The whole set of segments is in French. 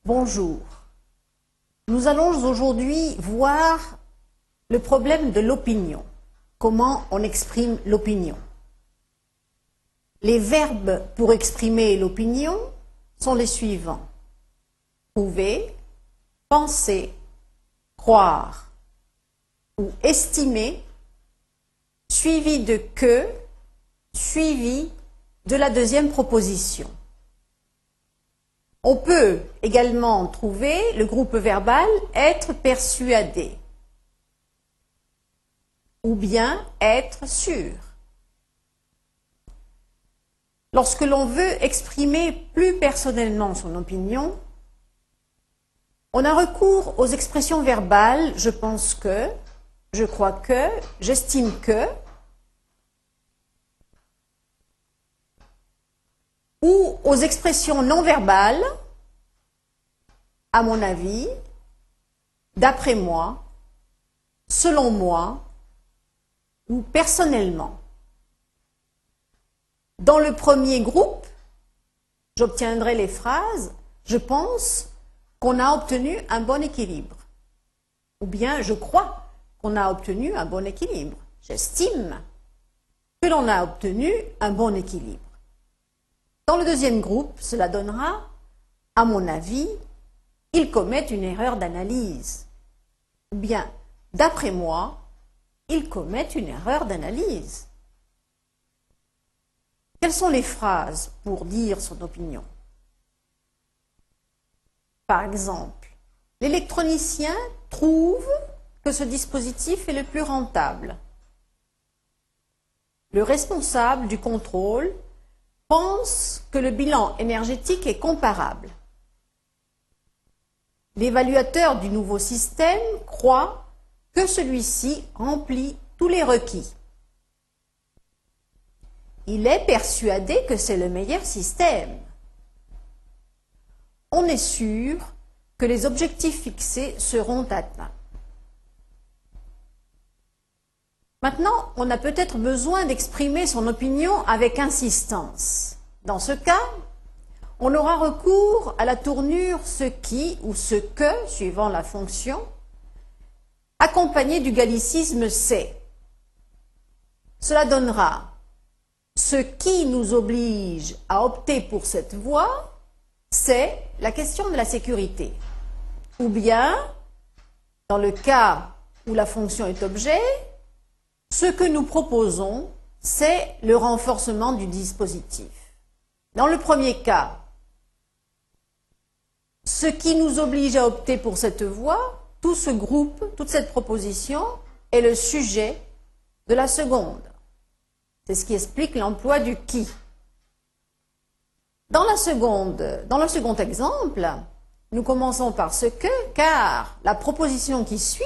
Bonjour. Nous allons aujourd'hui voir le problème de l'opinion. Comment on exprime l'opinion? Les verbes pour exprimer l'opinion sont les suivants. Prouver, penser, croire ou estimer, suivi de que, suivi de la deuxième proposition. On peut également trouver le groupe verbal être persuadé ou bien être sûr. Lorsque l'on veut exprimer plus personnellement son opinion, on a recours aux expressions verbales « je pense que »,« je crois que »,« j'estime que » ou aux expressions non verbales « à mon avis »,« d'après moi »,« selon moi » ou « personnellement ». Dans le premier groupe, j'obtiendrai les phrases « je pense qu'on a obtenu un bon équilibre » ou bien « je crois qu'on a obtenu un bon équilibre »,« j'estime que l'on a obtenu un bon équilibre ». Dans le deuxième groupe, cela donnera « à mon avis, ils commettent une erreur d'analyse » ou bien « d'après moi, ils commettent une erreur d'analyse ». Quelles sont les phrases pour dire son opinion? Par exemple, l'électronicien trouve que ce dispositif est le plus rentable. Le responsable du contrôle pense que le bilan énergétique est comparable. L'évaluateur du nouveau système croit que celui-ci remplit tous les requis. Il est persuadé que c'est le meilleur système. On est sûr que les objectifs fixés seront atteints. Maintenant, on a peut-être besoin d'exprimer son opinion avec insistance. Dans ce cas, on aura recours à la tournure ce qui ou ce que, suivant la fonction, accompagné du gallicisme c'est. Cela donnera ce qui nous oblige à opter pour cette voie, c'est la question de la sécurité. Ou bien, dans le cas où la fonction est objet, ce que nous proposons, c'est le renforcement du dispositif. Dans le premier cas, ce qui nous oblige à opter pour cette voie, tout ce groupe, toute cette proposition est le sujet de la seconde. C'est ce qui explique l'emploi du qui. Dans le second exemple, nous commençons par ce que, car la proposition qui suit,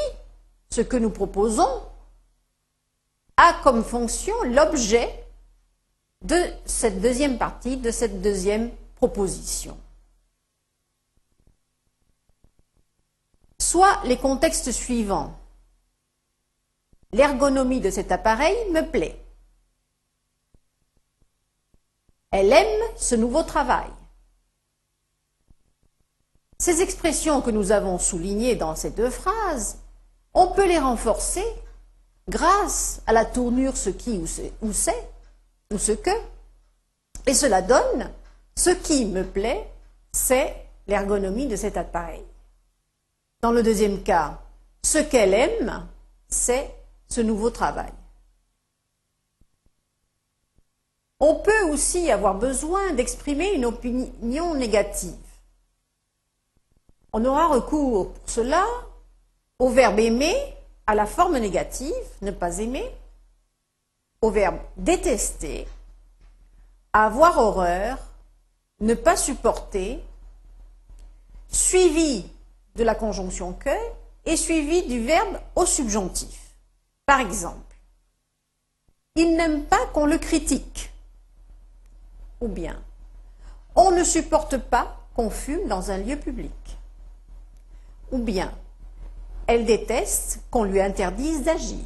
ce que nous proposons, a comme fonction l'objet de cette deuxième partie, de cette deuxième proposition. Soit les contextes suivants. L'ergonomie de cet appareil me plaît. Elle aime ce nouveau travail. Ces expressions que nous avons soulignées dans ces deux phrases, on peut les renforcer grâce à la tournure ce qui ou c'est, ou ce que, et cela donne ce qui me plaît, c'est l'ergonomie de cet appareil. Dans le deuxième cas, ce qu'elle aime, c'est ce nouveau travail. On peut aussi avoir besoin d'exprimer une opinion négative. On aura recours pour cela au verbe aimer, à la forme négative, ne pas aimer, au verbe détester, avoir horreur, ne pas supporter, suivi de la conjonction que et suivi du verbe au subjonctif. Par exemple, il n'aime pas qu'on le critique. Ou bien, on ne supporte pas qu'on fume dans un lieu public. Ou bien, elle déteste qu'on lui interdise d'agir.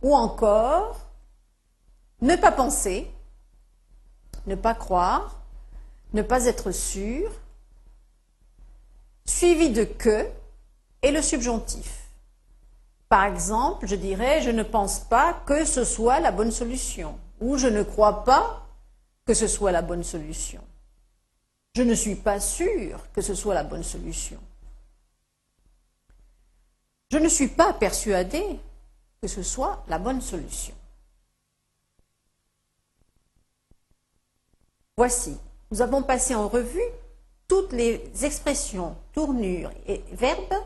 Ou encore, ne pas penser, ne pas croire, ne pas être sûr, suivi de que et le subjonctif. Par exemple, je dirais « je ne pense pas que ce soit la bonne solution » ou « je ne crois pas que ce soit la bonne solution ». Je ne suis pas sûr que ce soit la bonne solution. Je ne suis pas persuadé que ce soit la bonne solution. Voici, nous avons passé en revue toutes les expressions, tournures et verbes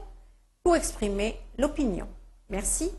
pour exprimer l'opinion. Merci.